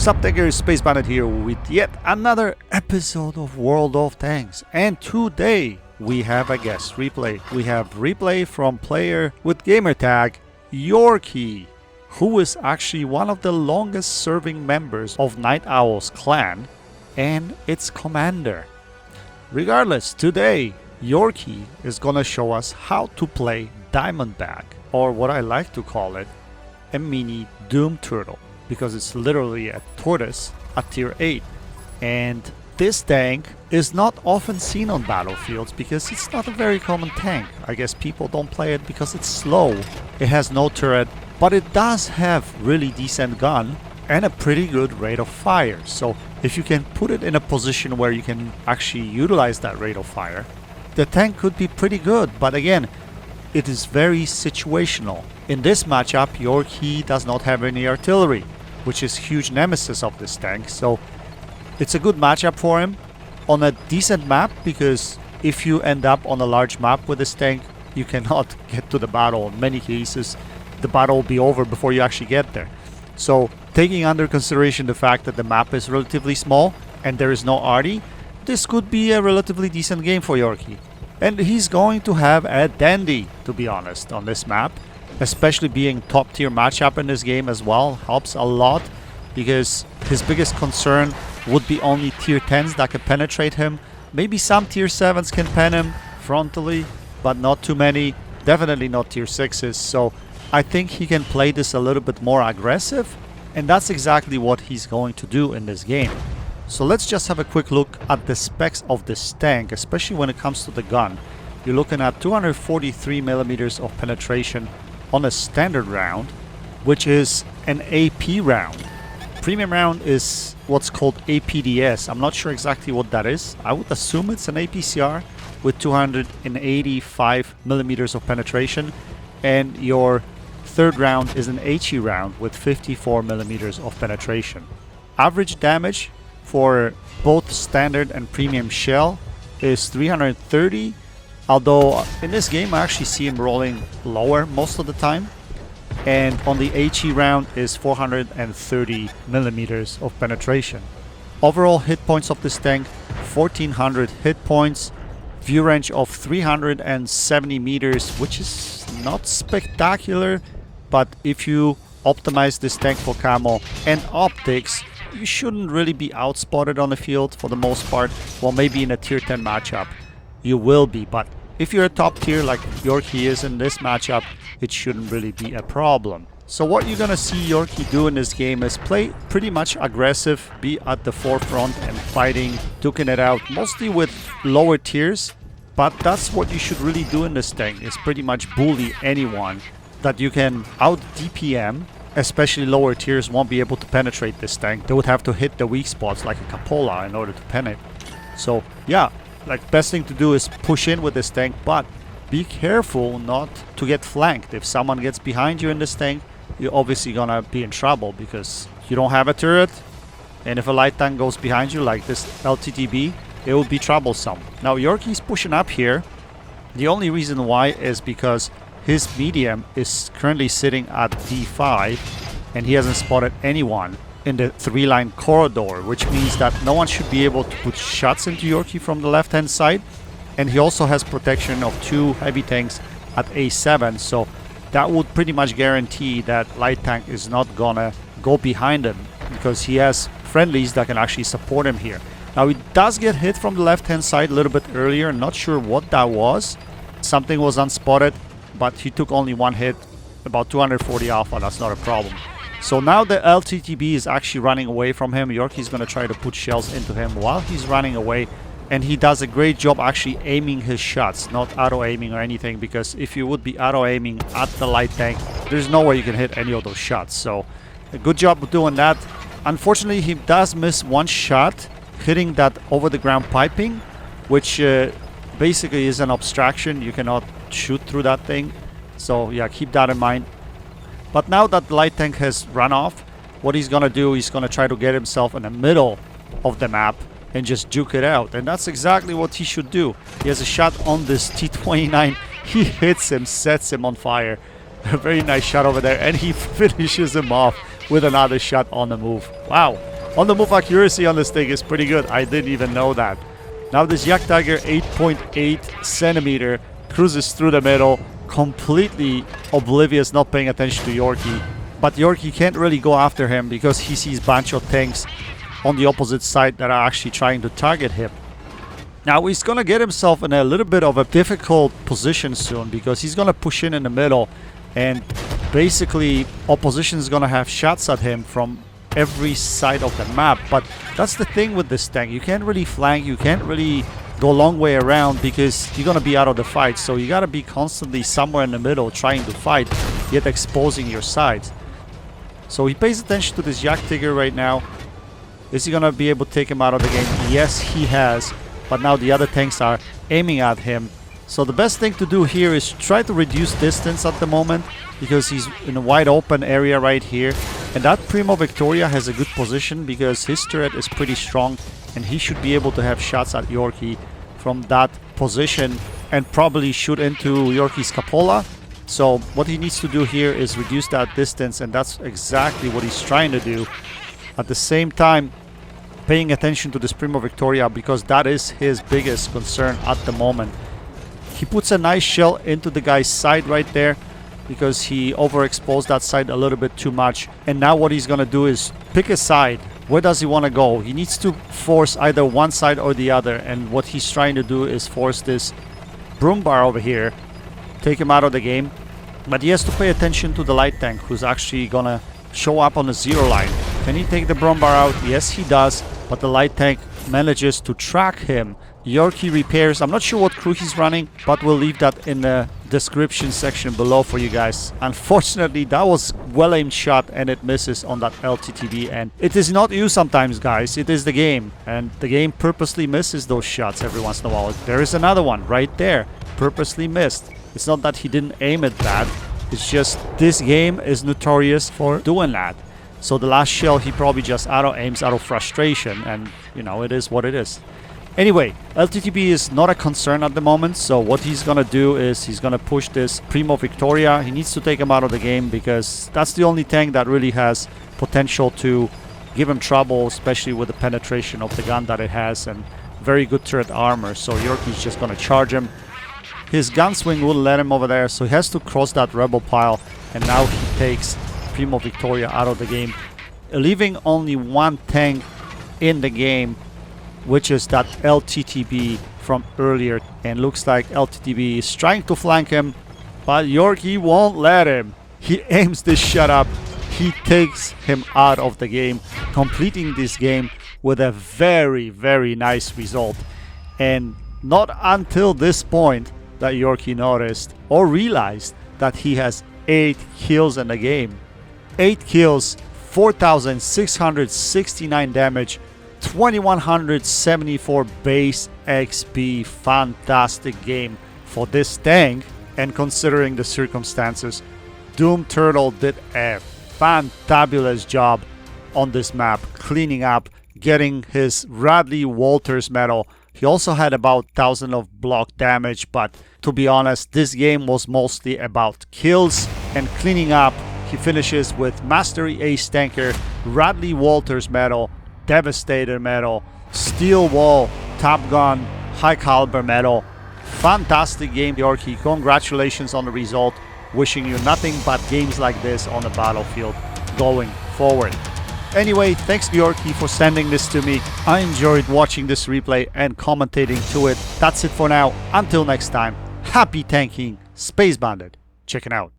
What's up, Tankers? Space Bandit here with yet another episode of World of Tanks. And today we have a guest replay. We have replay from player with gamertag Yorkie, who is actually one of the longest serving members of Night Owl's clan and its commander. Regardless, today Yorkie is gonna show us how to play Diamondback, or what I like to call it, a mini Doom Turtle, because it's literally a tortoise at tier 8. And this tank is not often seen on battlefields because it's not a very common tank. I guess people don't play it because it's slow, it has no turret, but it does have really decent gun and a pretty good rate of fire. So if you can put it in a position where you can actually utilize that rate of fire, the tank could be pretty good. But again, it is very situational. In this matchup, Yorkie does not have any artillery, which is huge nemesis of this tank, so it's a good matchup for him on a decent map, because if you end up on a large map with this tank, you cannot get to the battle. In many cases, the battle will be over before you actually get there. So taking under consideration the fact that the map is relatively small and there is no arty, this could be a relatively decent game for Yorkie. And he's going to have a dandy, to be honest, on this map. Especially being top tier matchup in this game as well helps a lot, because his biggest concern would be only tier 10s that can penetrate him. Maybe some tier 7s can pen him frontally, but not too many. Definitely not tier 6s. So I think he can play this a little bit more aggressive, and that's exactly what he's going to do in this game. So let's just have a quick look at the specs of this tank, especially when it comes to the gun. You're looking at 243 millimeters of penetration on a standard round, which is an AP round. Premium round is what's called APDS. I'm not sure exactly what that is. I would assume it's an APCR with 285 millimeters of penetration, and your third round is an HE round with 54 millimeters of penetration. Average damage for both standard and premium shell is 330. Although in this game I actually see him rolling lower most of the time. And on the HE round is 430 millimeters of penetration. Overall hit points of this tank, 1400 hit points. View range of 370 meters, which is not spectacular. But if you optimize this tank for camo and optics, you shouldn't really be outspotted on the field for the most part. Well, maybe in a tier 10 matchup you will be, but if you're a top tier like Yorkie is in this matchup, it shouldn't really be a problem. So what you're gonna see Yorkie do in this game is play pretty much aggressive, be at the forefront and fighting, duking it out, mostly with lower tiers. But that's what you should really do in this tank, is pretty much bully anyone that you can out DPM. Especially lower tiers won't be able to penetrate this tank. They would have to hit the weak spots like a Capola in order to pen it. So yeah, like, best thing to do is push in with this tank, but be careful not to get flanked. If someone gets behind you in this tank, you're obviously gonna be in trouble because you don't have a turret, and if a light tank goes behind you like this LTTB, it will be troublesome. Now Yorkie's pushing up here. The only reason why is because his medium is currently sitting at D5 and he hasn't spotted anyone in the 3-line corridor, which means that no one should be able to put shots into Yorkie from the left hand side. And he also has protection of 2 heavy tanks at A7, so that would pretty much guarantee that light tank is not gonna go behind him, because he has friendlies that can actually support him here. Now he does get hit from the left hand side a little bit earlier, not sure what that was. Something was unspotted, but he took only 1 hit, about 240 alpha, that's not a problem. So now the LTTB is actually running away from him. Yorkie's going to try to put shells into him while he's running away. And he does a great job actually aiming his shots, not auto-aiming or anything. Because if you would be auto-aiming at the light tank, there's no way you can hit any of those shots. So a good job of doing that. Unfortunately, he does miss 1 shot, hitting that over-the-ground piping, which basically is an obstruction. You cannot shoot through that thing. So yeah, keep that in mind. But now that the light tank has run off, what he's gonna do, he's gonna try to get himself in the middle of the map and just juke it out. And that's exactly what he should do. He has a shot on this T29. He hits him, sets him on fire. A very nice shot over there, and he finishes him off with another shot on the move. Wow, On the move accuracy on this thing is pretty good. I didn't even know that. Now this Yak Tiger 8.8 centimeter cruises through the middle, completely oblivious, not paying attention to Yorkie. But Yorkie can't really go after him because he sees a bunch of tanks on the opposite side that are actually trying to target him. Now he's gonna get himself in a little bit of a difficult position soon because he's gonna push in the middle, and basically opposition is gonna have shots at him from every side of the map. But that's the thing with this tank, you can't really flank, you can't really go a long way around because you're gonna be out of the fight. So you gotta be constantly somewhere in the middle trying to fight, yet exposing your sides. So he pays attention to this Yak Tiger right now. Is he gonna be able to take him out of the game? Yes, he has. But now the other tanks are aiming at him. So the best thing to do here is try to reduce distance at the moment, because he's in a wide open area right here. And that Primo Victoria has a good position because his turret is pretty strong, and he should be able to have shots at Yorkie from that position and probably shoot into Yorkie's cupola. So what he needs to do here is reduce that distance, and that's exactly what he's trying to do. At the same time, paying attention to this Primo Victoria because that is his biggest concern at the moment. He puts a nice shell into the guy's side right there because he overexposed that side a little bit too much. And now what he's gonna do is pick a side. Where does he want to go? He needs to force either one side or the other, and what he's trying to do is force this broom bar over here, take him out of the game. But he has to pay attention to the light tank, who's actually gonna show up on the zero line. Can he take the broom bar out? Yes, he does. But the light tank manages to track him. Yorkie repairs. I'm not sure what crew he's running, but we'll leave that in the description section below for you guys. Unfortunately, that was well-aimed shot and it misses on that LTTB, and it is not you sometimes, guys. It is the game, and the game purposely misses those shots every once in a while. There is another one right there, purposely missed. It's not that he didn't aim it bad. It's just this game is notorious for doing that. So the last shell he probably just auto-aims out of frustration, and you know, it is what it is. Anyway, LTTB is not a concern at the moment, so what he's gonna do is he's gonna push this Primo Victoria. He needs to take him out of the game because that's the only tank that really has potential to give him trouble, especially with the penetration of the gun that it has and very good turret armor. So Yorkie's just gonna charge him. His gunswing wouldn't let him over there, so he has to cross that rebel pile, and now he takes Primo Victoria out of the game, leaving only one tank in the game, which is that LTTB from earlier. And looks like LTTB is trying to flank him, but Yorkie won't let him. He aims this shot up, he takes him out of the game, completing this game with a very, very nice result. And not until this point that Yorkie noticed or realized that he has 8 kills in the game. 8 kills, 4,669 damage, 2,174 base XP. Fantastic game for this tank, and considering the circumstances, Doom Turtle did a fantabulous job on this map, cleaning up, getting his Radley Walters medal. He also had about 1,000 of block damage, but to be honest, this game was mostly about kills and cleaning up. He finishes with Mastery Ace Tanker, Radley Walters medal, Devastator medal, Steel Wall, Top Gun, High Caliber medal. Fantastic game, Yorkie. Congratulations on the result. Wishing you nothing but games like this on the battlefield going forward. Anyway, thanks Yorkie for sending this to me. I enjoyed watching this replay and commentating to it. That's it for now. Until next time, happy tanking, Space Bandit. Checking out.